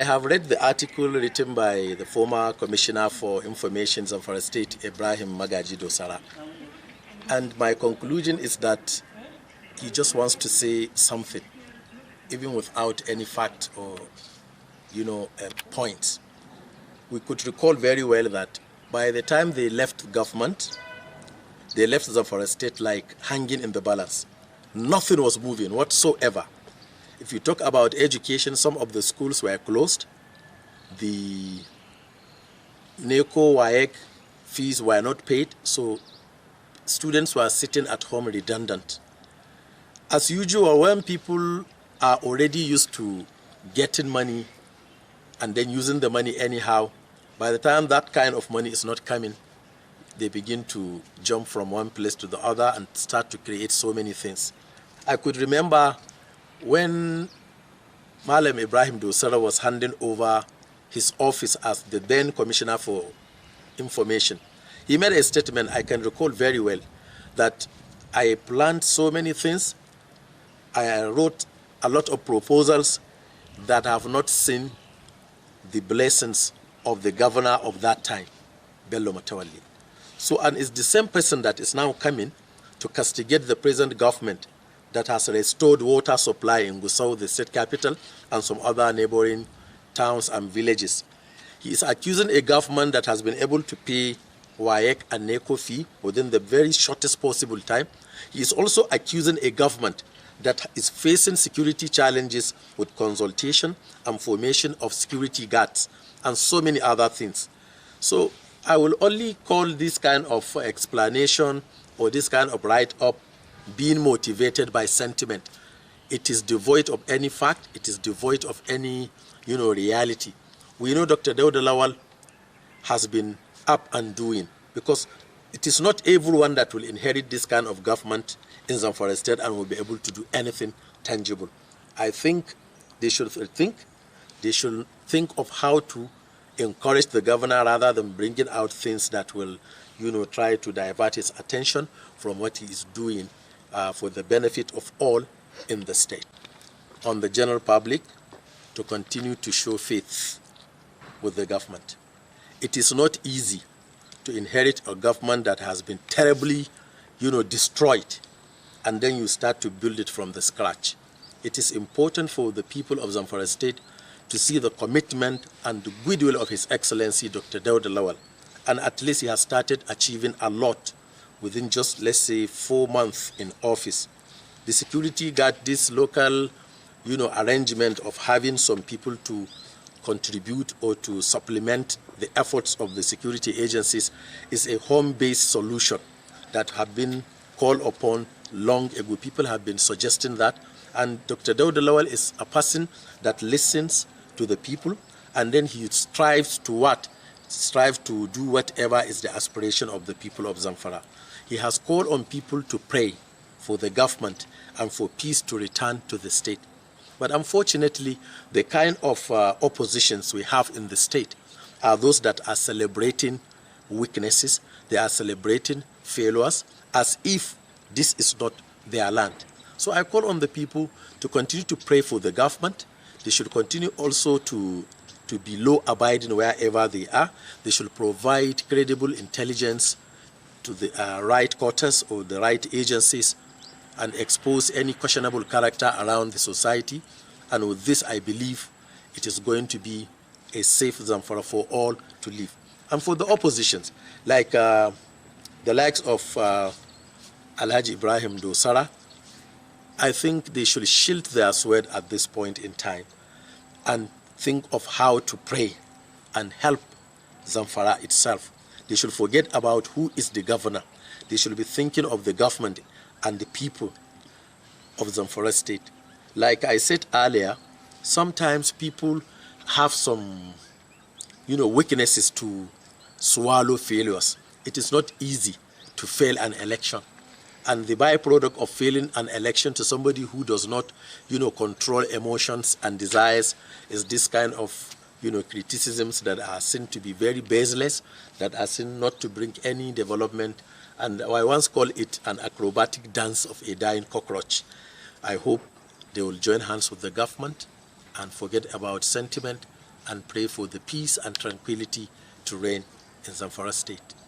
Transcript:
I have read the article written by the former Commissioner for Information Zamfara State, Ibrahim Magaji Dosara. And my conclusion is that he just wants to say something, even without any fact or, points. We could recall very well that by the time they left government, they left Zamfara State like hanging in the balance. Nothing was moving whatsoever. If you talk about education, some of the schools were closed. The NECO, WAEC fees were not paid, so students were sitting at home redundant. As usual, when people are already used to getting money and then using the money anyhow, by the time that kind of money is not coming, they begin to jump from one place to the other and start to create so many things. I could remember when Malam Ibrahim Dosara was handing over his office as the then Commissioner for Information, he made a statement I can recall very well, that I planned so many things, I wrote a lot of proposals that have not seen the blessings of the governor of that time, Bello Matawalli. So, and it's the same person that is now coming to castigate the present government that has restored water supply in Gusau, the state capital, and some other neighboring towns and villages. He is accusing a government that has been able to pay WAEC and NECO fee within the very shortest possible time. He is also accusing a government that is facing security challenges with consultation and formation of security guards and so many other things. So I will only call this kind of explanation or this kind of write-up being motivated by sentiment. It is devoid of any fact. It is devoid of any, reality. We know Dr. Dauda Lawal has been up and doing, because it is not everyone that will inherit this kind of government in Zamfara State and will be able to do anything tangible. I think they should think of how to encourage the governor rather than bringing out things that will, try to divert his attention from what he is doing for the benefit of all in the state. On the general public, to continue to show faith with the government. It is not easy to inherit a government that has been terribly, destroyed, and then you start to build it from the scratch. It is important for the people of Zamfara State to see the commitment and the goodwill of His Excellency Dr. Dauda Lawal. And at least he has started achieving a lot within just, let's say, 4 months in office. The security guard, this local, arrangement of having some people to contribute or to supplement the efforts of the security agencies is a home-based solution that have been called upon long ago. People have been suggesting that, and Dr. Dauda Lawal is a person that listens to the people, and then he strives to do whatever is the aspiration of the people of Zamfara. He has called on people to pray for the government and for peace to return to the state. But unfortunately, the kind of oppositions we have in the state are those that are celebrating weaknesses. They are celebrating failures as if this is not their land. So I call on the people to continue to pray for the government. They should continue also to be law-abiding wherever they are. They should provide credible intelligence to the right quarters or the right agencies and expose any questionable character around the society. And with this, I believe it is going to be a safe Zamfara for all to live. And for the oppositions, like the likes of Alhaji Ibrahim Dosara, I think they should shield their sword at this point in time and think of how to pray and help Zamfara itself. They should forget about who is the governor. They should be thinking of the government and the people of Zamfara State. Like I said earlier, sometimes people have some, weaknesses to swallow failures. It is not easy to fail an election. And the byproduct of failing an election to somebody who does not, control emotions and desires is this kind of, criticisms that are seen to be very baseless, that are seen not to bring any development. And I once called it an acrobatic dance of a dying cockroach. I hope they will join hands with the government and forget about sentiment and pray for the peace and tranquility to reign in Zamfara State.